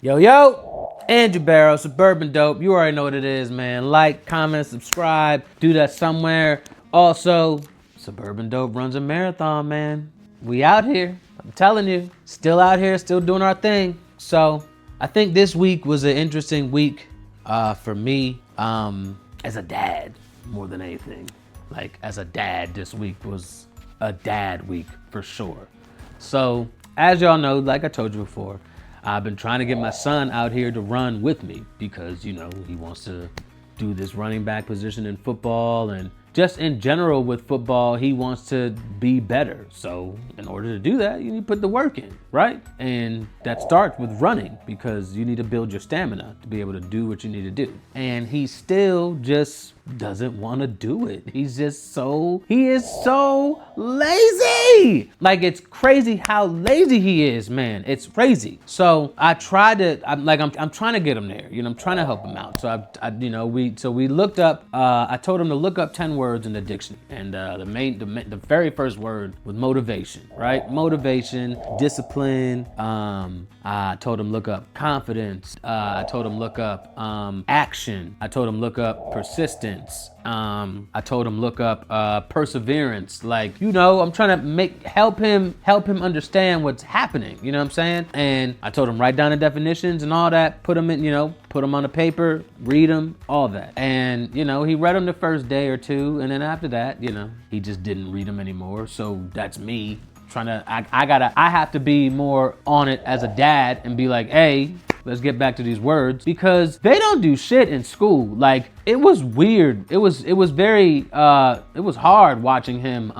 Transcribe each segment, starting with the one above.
Yo, Andrew Barrow, Suburban Dope. You already know what it is, man. Like, comment, subscribe, do that somewhere. Also, Suburban Dope runs a marathon, man. We out here. I'm telling you, still out here, still doing our thing. So, I think this week was an interesting week for me as a dad, more than anything. Like, as a dad, this week was a dad week for sure. So, as y'all know, like I told you before, I've been trying to get my son out here to run with me because, he wants to do this running back position in football, and just in general with football, he wants to be better. So in order to do that, you need to put the work in, right? And that starts with running because you need to build your stamina to be able to do what you need to do. And he still just doesn't want to do it. He is so lazy. Like, it's crazy how lazy he is, man. It's crazy. So I'm trying to get him there. I'm trying to help him out. So we looked up. I told him to look up 10 words in the dictionary, and the very first word was motivation, right? Motivation, discipline. I told him look up confidence. I told him look up action. I told him look up persistence. I told him look up perseverance. Like, I'm trying to help him understand what's happening. You know what I'm saying? And I told him write down the definitions and all that. Put them on the paper, read them, all that. And he read them the first day or two, and then after that, he just didn't read them anymore. So that's me trying to. I have to be more on it as a dad and be like, hey, let's get back to these words, because they don't do shit in school. Like, it was weird. It was hard watching him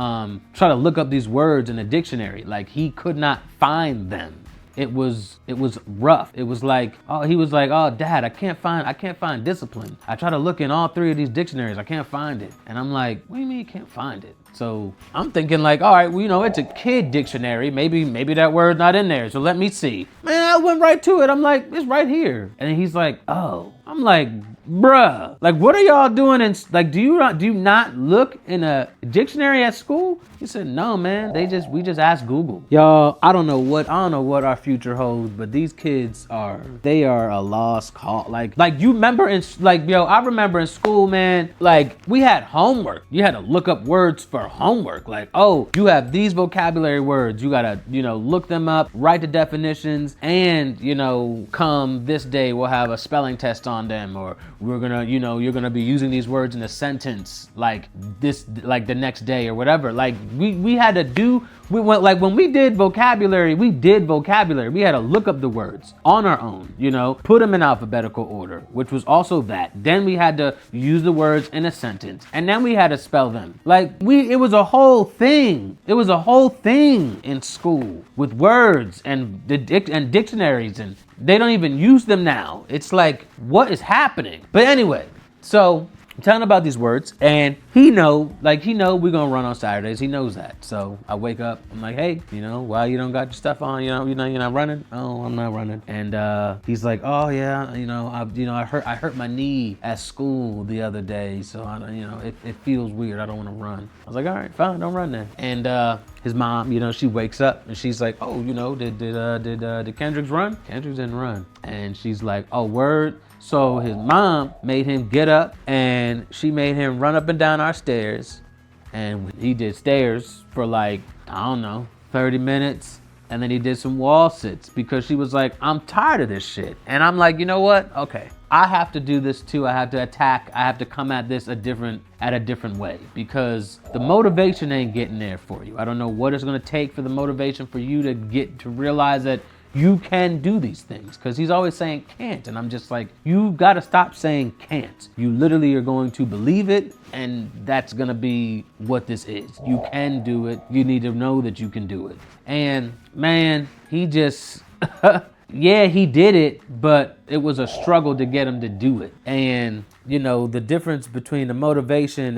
try to look up these words in a dictionary. Like, he could not find them. It was rough. It was like, he was like, oh, Dad, I can't find discipline. I try to look in all 3 of these dictionaries. I can't find it. And I'm like, what do you mean you can't find it? So I'm thinking like, all right, well, it's a kid dictionary. Maybe that word's not in there. So let me see. Man, I went right to it. I'm like, it's right here. And he's like, oh. I'm like, bruh, like, what are y'all doing? Do you not look in a dictionary at school? He said, no, man. We just asked Google. Y'all, I don't know what our future holds, but these kids are a lost cause. Like you remember I remember in school, man, like, we had homework. You had to look up words for homework. Like, oh, you have these vocabulary words. You gotta, look them up, write the definitions, and, come this day, we'll have a spelling test on them, or we're gonna, you're gonna be using these words in a sentence like this, like the next day or whatever. Like, we had to do, when we did vocabulary, we had to look up the words on our own, put them in alphabetical order, which was also that. Then we had to use the words in a sentence, and then we had to spell them. Like, it was a whole thing. It was a whole thing in school with words and dictionaries, and they don't even use them now. It's like, what is happening? But anyway, so I'm telling him about these words, and he know we're gonna run on Saturdays. He knows that. So I wake up, I'm like, hey, why you don't got your stuff on? You're not running? Oh, I'm not running. And he's like, oh yeah, I hurt my knee at school the other day, so it feels weird. I don't want to run. I was like, all right, fine, don't run then. And his mom, she wakes up and she's like, oh, did Kendricks run? Kendricks didn't run. And she's like, oh, word. So his mom made him get up, and she made him run up and down our stairs. And he did stairs for like, I don't know, 30 minutes. And then he did some wall sits because she was like, I'm tired of this shit. And I'm like, you know what? Okay, I have to do this too. I have to come at this a different way, because the motivation ain't getting there for you. I don't know what it's gonna take for the motivation for you to realize that you can do these things, because he's always saying can't, and I'm just like, you gotta stop saying can't. You literally are going to believe it, and that's gonna be what this is. You can do it. You need to know that you can do it. And man, he just yeah, he did it, but it was a struggle to get him to do it. And the difference between the motivation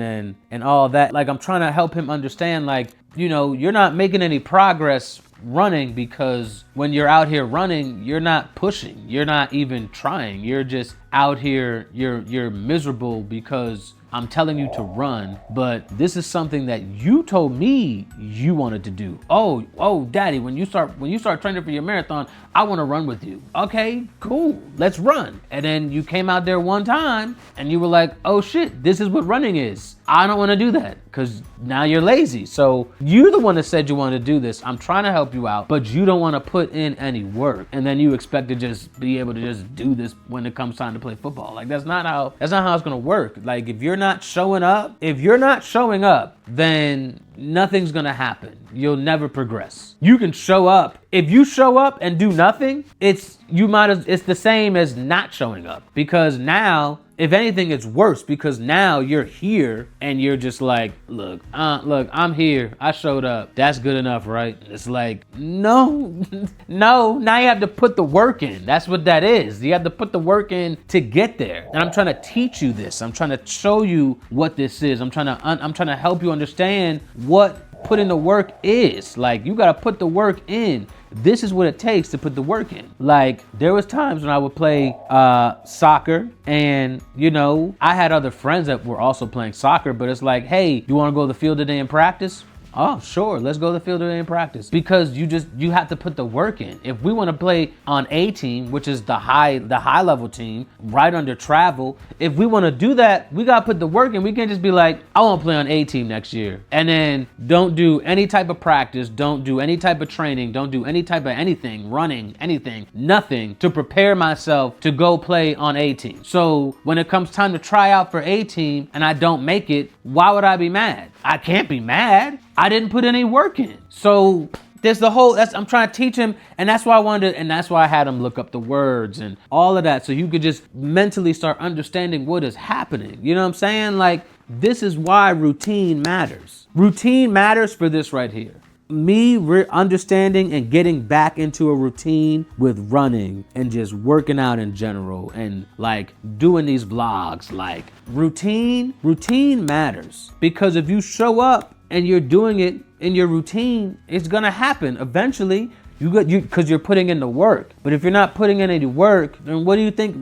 and all that, like, I'm trying to help him understand, like, you're not making any progress running, because when you're out here running, you're not pushing, you're not even trying, you're just out here, you're miserable because I'm telling you to run, but this is something that you told me you wanted to do. Oh, daddy, when you start training for your marathon, I want to run with you. Okay, cool, let's run. And then you came out there one time and you were like, oh shit, this is what running is. I don't want to do that because now you're lazy. So you're the one that said you wanted to do this. I'm trying to help you out, but you don't want to put in any work. And then you expect to just be able to just do this when it comes time to play football. Like that's not how it's gonna work. Like if you're not showing up, then nothing's gonna happen. You'll never progress. You can show up. If you show up and do nothing, it's the same as not showing up, because now, if anything, it's worse because now you're here and you're just like, look, I'm here. I showed up. That's good enough, right? It's like, no, now you have to put the work in. That's what that is. You have to put the work in to get there. And I'm trying to teach you this. I'm trying to show you what this is. I'm trying to help you understand what putting the work is. Like, you got to put the work in. This is what it takes to put the work in. Like, there was times when I would play soccer and, I had other friends that were also playing soccer, but it's like, hey, you want to go to the field today and practice? Oh, sure, let's go to the field today and practice. Because you have to put the work in. If we want to play on A team, which is the high level team, right under travel, if we want to do that, we got to put the work in. We can't just be like, I want to play on A team next year. And then don't do any type of practice, don't do any type of training, don't do any type of anything, running, anything, nothing to prepare myself to go play on A team. So when it comes time to try out for A team and I don't make it, why would I be mad? I can't be mad. I didn't put any work in. So there's I'm trying to teach him, and that's why that's why I had him look up the words and all of that, so you could just mentally start understanding what is happening. You know what I'm saying? Like, this is why routine matters. Routine matters for this right here. Me understanding and getting back into a routine with running and just working out in general and like doing these vlogs, like routine matters, because if you show up and you're doing it in your routine, it's gonna happen eventually. Because you're putting in the work. But if you're not putting in any work, then what do you think?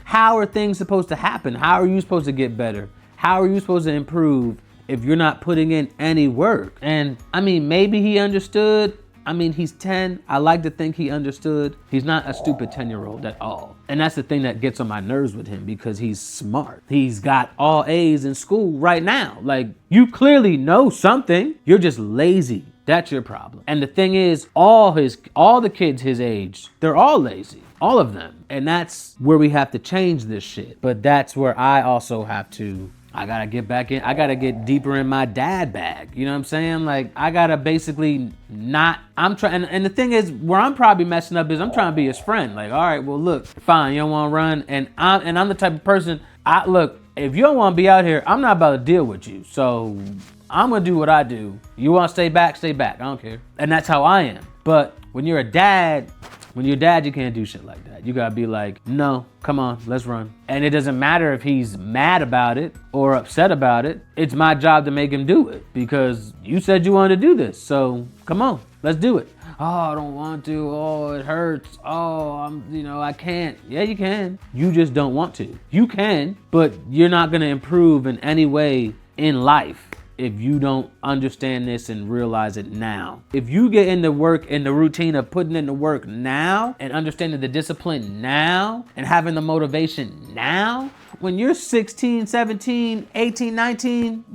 How are things supposed to happen? How are you supposed to get better? How are you supposed to improve if you're not putting in any work? And I mean, maybe he understood. I mean, he's 10. I like to think he understood. He's not a stupid 10-year-old at all. And that's the thing that gets on my nerves with him, because he's smart. He's got all A's in school right now. Like, you clearly know something. You're just lazy. That's your problem. And the thing is, all the kids his age, they're all lazy. All of them. And that's where we have to change this shit. But that's where I also have to, I gotta get back in. I gotta get deeper in my dad bag. You know what I'm saying? Like, I gotta basically I'm trying. And the thing is, where I'm probably messing up is I'm trying to be his friend. Like, all right, well, look, fine, you don't want to run. And I'm the type of person, look, if you don't want to be out here, I'm not about to deal with you. So I'm gonna do what I do. You want to stay back, stay back. I don't care. And that's how I am. But when you're a dad, you can't do shit like that. You gotta be like, no, come on, let's run. And it doesn't matter if he's mad about it or upset about it. It's my job to make him do it, because you said you wanted to do this. So come on, let's do it. Oh, I don't want to. Oh, it hurts. Oh, I can't. Yeah, you can. You just don't want to. You can, but you're not gonna improve in any way in life if you don't understand this and realize it now. If you get in the work, in the routine of putting in the work now and understanding the discipline now and having the motivation now, when you're 16, 17, 18, 19,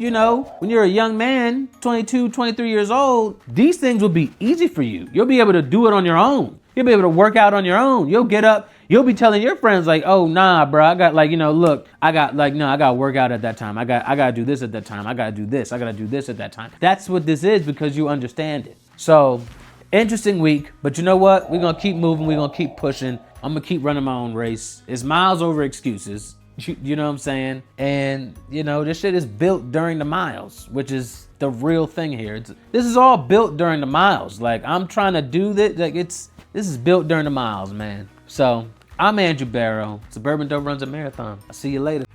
when you're a young man, 22, 23 years old, these things will be easy for you. You'll be able to do it on your own. You'll be able to work out on your own. You'll get up. You'll be telling your friends like, oh, nah, bro, I got look, I got to work out at that time. I got to do this at that time. I got to do this. I got to do this at that time. That's what this is, because you understand it. So, interesting week, but you know what? We're going to keep moving. We're going to keep pushing. I'm going to keep running my own race. It's miles over excuses. You know what I'm saying? And, this shit is built during the miles, which is the real thing here. This is all built during the miles. Like, I'm trying to do this. Like, this is built during the miles, man. So, I'm Andrew Barrow. Suburban Dope runs a marathon. I'll see you later.